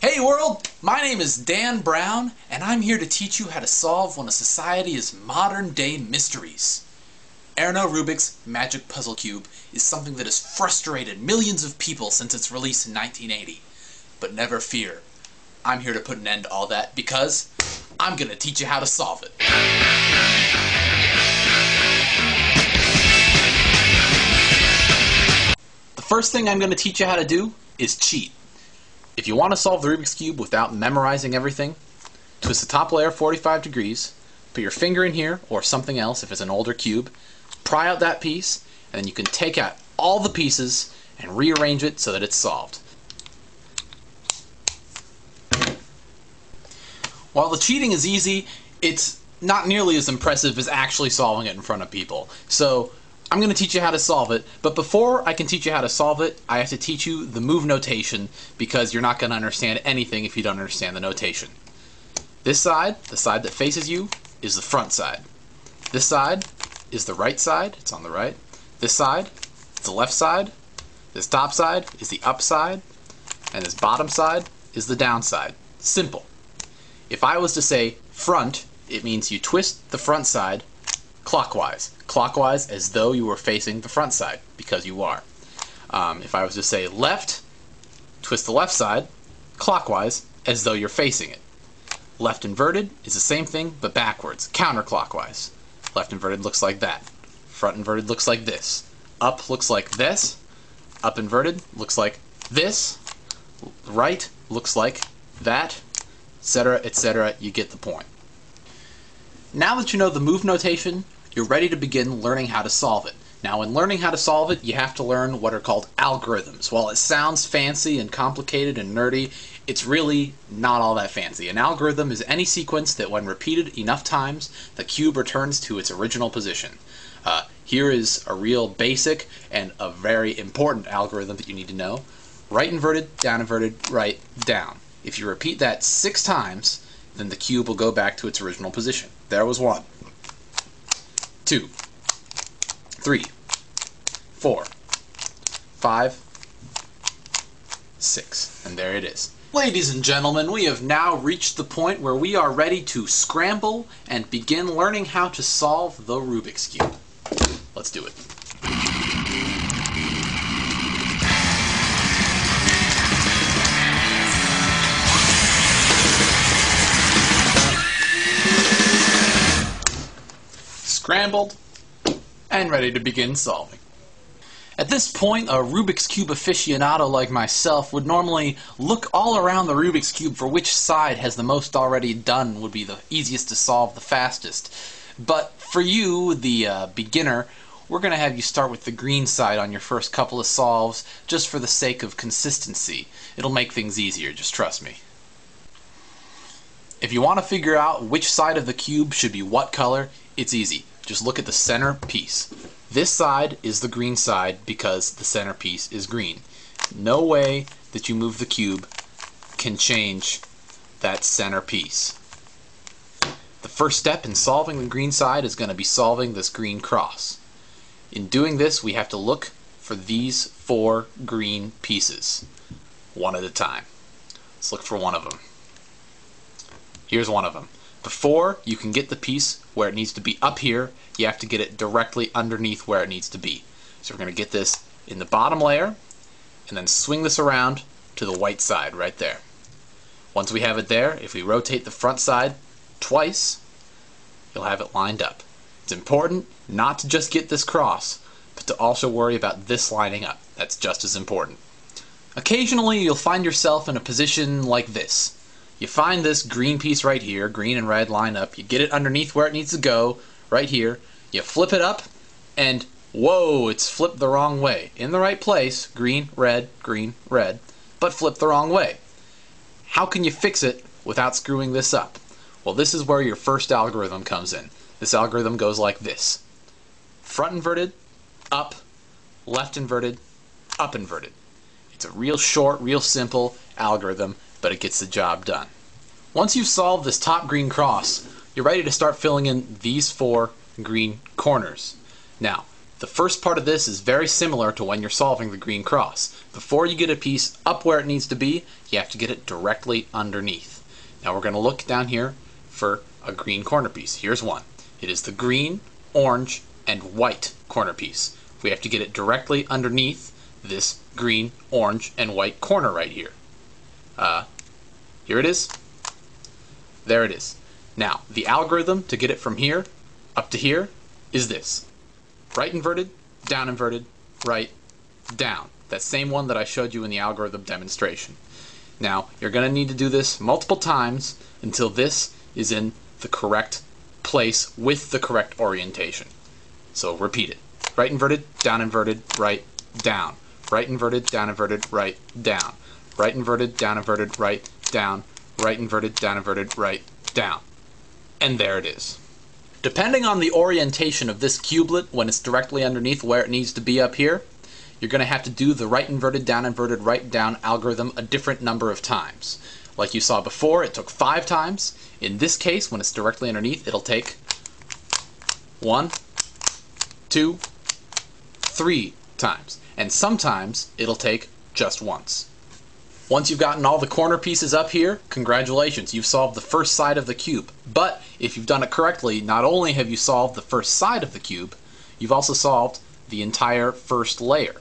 Hey world, my name is Dan Brown, and I'm here to teach you how to solve one of society's modern-day mysteries. Erno Rubik's Magic Puzzle Cube is something that has frustrated millions of people since its release in 1980. But never fear, I'm here to put an end to all that because I'm going to teach you how to solve it. The first thing I'm going to teach you how to do is cheat. If you want to solve the Rubik's Cube without memorizing everything, twist the top layer 45 degrees, put your finger in here, or something else if it's an older cube, pry out that piece, and then you can take out all the pieces and rearrange it so that it's solved. While the cheating is easy, it's not nearly as impressive as actually solving it in front of people. So I'm going to teach you how to solve it, but before I can teach you how to solve it, I have to teach you the move notation because you're not going to understand anything if you don't understand the notation. This side, the side that faces you, is the front side. This side is the right side, it's on the right. This side is the left side. This top side is the up side. And this bottom side is the down side. Simple. If I was to say front, it means you twist the front side clockwise. Clockwise as though you were facing the front side, because you are. If I was to say left, twist the left side clockwise as though you're facing it. Left inverted is the same thing but backwards, counterclockwise. Left inverted looks like that. Front inverted looks like this. Up looks like this. Up inverted looks like this. Right looks like that, etc., etc. You get the point. Now that you know the move notation, you're ready to begin learning how to solve it. Now, in learning how to solve it, you have to learn what are called algorithms. While it sounds fancy and complicated and nerdy, it's really not all that fancy. An algorithm is any sequence that, when repeated enough times, the cube returns to its original position. Here is a real basic and a very important algorithm that you need to know. Right inverted, down inverted, right, down. If you repeat that 6 times, then the cube will go back to its original position. There was 1, 2, 3, 4, 5, 6, and there it is. Ladies and gentlemen, we have now reached the point where we are ready to scramble and begin learning how to solve the Rubik's Cube. Let's do it. Scrambled and ready to begin solving. At this point, a Rubik's Cube aficionado like myself would normally look all around the Rubik's Cube for which side has the most already done, would be the easiest to solve, the fastest. But for you, the beginner, we're going to have you start with the green side on your first couple of solves, just for the sake of consistency. It'll make things easier, just trust me. If you want to figure out which side of the cube should be what color, it's easy. Just look at the center piece. This side is the green side because the center piece is green. No way that you move the cube can change that center piece. The first step in solving the green side is going to be solving this green cross. In doing this, we have to look for these 4 green pieces, one at a time. Let's look for one of them. Here's one of them. Before you can get the piece where it needs to be up here, you have to get it directly underneath where it needs to be. So we're going to get this in the bottom layer and then swing this around to the white side right there. Once we have it there, if we rotate the front side twice, you'll have it lined up. It's important not to just get this cross, but to also worry about this lining up. That's just as important. Occasionally you'll find yourself in a position like this. You find this green piece right here, green and red line up, you get it underneath where it needs to go, right here, you flip it up, and whoa, it's flipped the wrong way. In the right place, green, red, but flipped the wrong way. How can you fix it without screwing this up? Well, this is where your first algorithm comes in. This algorithm goes like this. Front inverted, up, left inverted, up inverted. It's a real short, real simple algorithm, but it gets the job done. Once you've solved this top green cross, you're ready to start filling in these 4 green corners. Now, The first part of this is very similar to when you're solving the green cross. Before you get a piece up where it needs to be, you have to get it directly underneath. Now we're going to look down here for a green corner piece. Here's one. It is the green, orange, and white corner piece. We have to get it directly underneath this green, orange, and white corner right here. Here it is. There it is. Now, the algorithm to get it from here up to here is this. Right inverted, right, down. That same one that I showed you in the algorithm demonstration. Now, you're going to need to do this multiple times until this is in the correct place with the correct orientation. So repeat it. Right inverted, right, down. Right inverted, right, down. Right inverted, right, down. Right inverted, right, down. And there it is. Depending on the orientation of this cubelet when it's directly underneath where it needs to be up here, you're going to have to do the right inverted, right, down algorithm a different number of times. Like you saw before, it took 5 times. In this case, when it's directly underneath, it'll take 1, 2, 3 times. And sometimes it'll take just once. Once you've gotten all the corner pieces up here, congratulations, you've solved the first side of the cube. But if you've done it correctly, not only have you solved the first side of the cube, you've also solved the entire first layer.